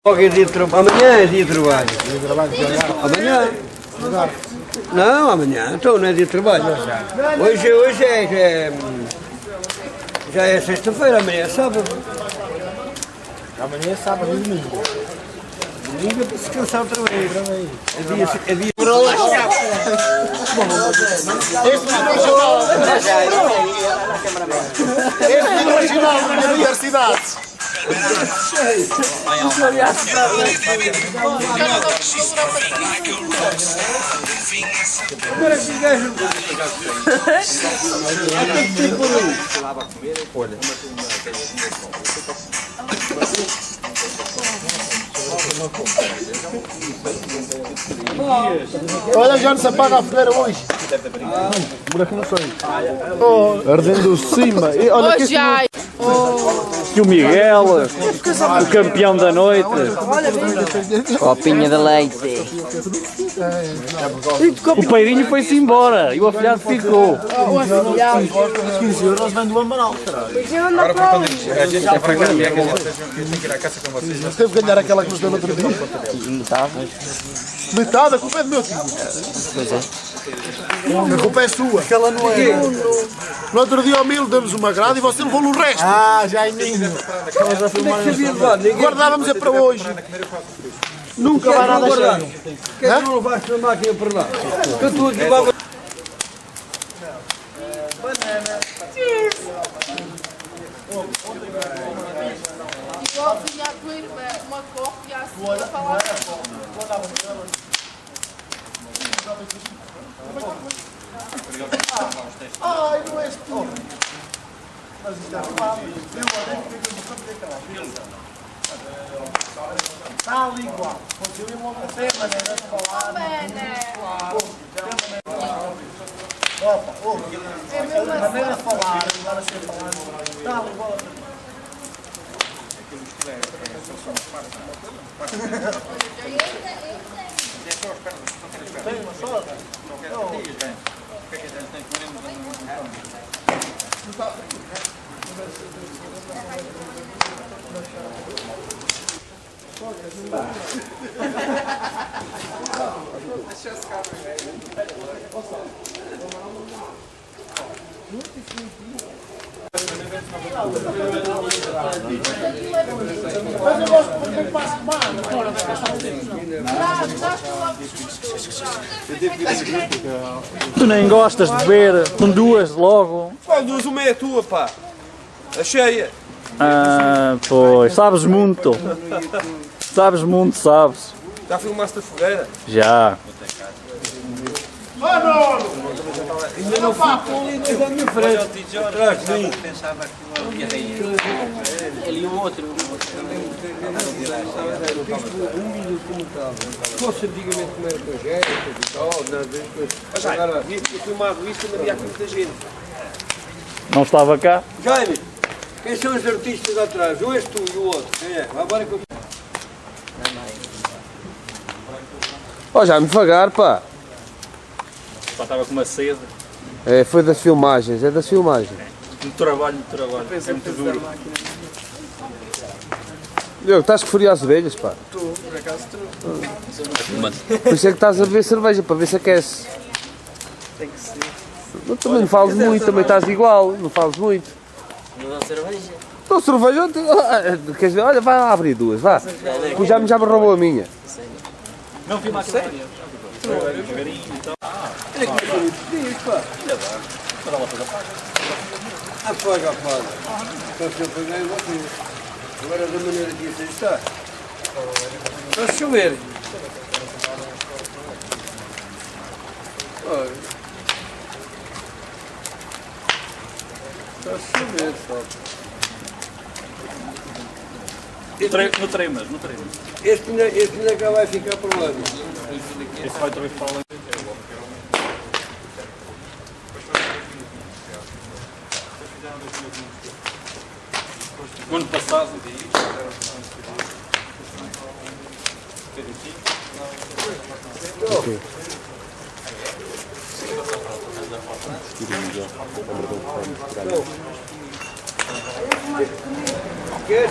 Amanhã é dia de trabalho. Amanhã? Não, amanhã. Então não é dia de trabalho. Hoje já é sexta-feira, amanhã é sábado. Amanhã é sábado e domingo. Domingo é para descansar outra vez. É dia... Este é original da minha universidade. Olha, já não se apaga a fogueira hoje. Buraco não sei. Ardendo cima. E olha que E o Miguel, o campeão da noite. Copinha de leite. O Peirinho foi-se embora e o afilhado ficou. O afilhado. 15 euros vem do Amaral. Agora foi quando a gente é para cá, que a gente tem que ir à caça com vocês. Mas teve que ganhar aquela que nos deu no outro dia. Metade, a culpa é do meu filho. Pois é. A culpa é sua. Aquela não é. No outro dia ao Milo deu-nos uma grade e você levou no resto. Ah, já é ninho. Guardávamos é para hoje. Nunca vai nada cheio. Por que é que não levaste a máquina para lá? Que eu estou aqui lá... Igual tinha a tua irmã, uma cópia assim a falar. Ai, não és tu. Mas isto é arrumado. Está ali igual. Continua a ter maneira de falar. Opa, a maneira de falar, agora sei falar. Está ali igual. Tem uma sorte. Mas eu gosto porque tem passo de mano. Tu nem gostas de beber com duas logo. Qual duas? Uma é a tua, pá. A cheia. Ah, pois, sabes muito. Sabes muito, sabes. Já filmaste a fogueira? Já. Ainda não fui com ali na minha frente. Atrás de mim. Ali o outro. Fosse antigamente como era projeto e tal, agora eu filmava isto e não havia aqui muita gente. Não estava cá? Jaime, quem são os artistas lá atrás? Um és tu e o outro. Quem é? Vai embora que eu... Ó Jaime, devagar, pá. Só estava com uma sede. É, foi das filmagens, é das filmagens. Muito trabalho, muito trabalho. É muito duro. Diogo, estás com frio às orelhas, pá? Estou, por acaso estou. Por isso é que estás a beber cerveja, para ver se aquece. Tem que ser. Não, também não fales muito, também estás igual, não fales muito. Não dá cerveja. Então cerveja, queres ver? Olha, vai lá abrir duas, vá. Pois já me roubou a minha. Não vi mais sério. Olha como é que eu disse, pá. Apaga, apaga. Então se eu apagar, eu vou ter. Agora da maneira que isso está. Está a chover. Olha. Está a chover só. No tremas. Este ainda cá vai ficar para o lado. Esse vai também para lá. O ano passado. Ok. Quer?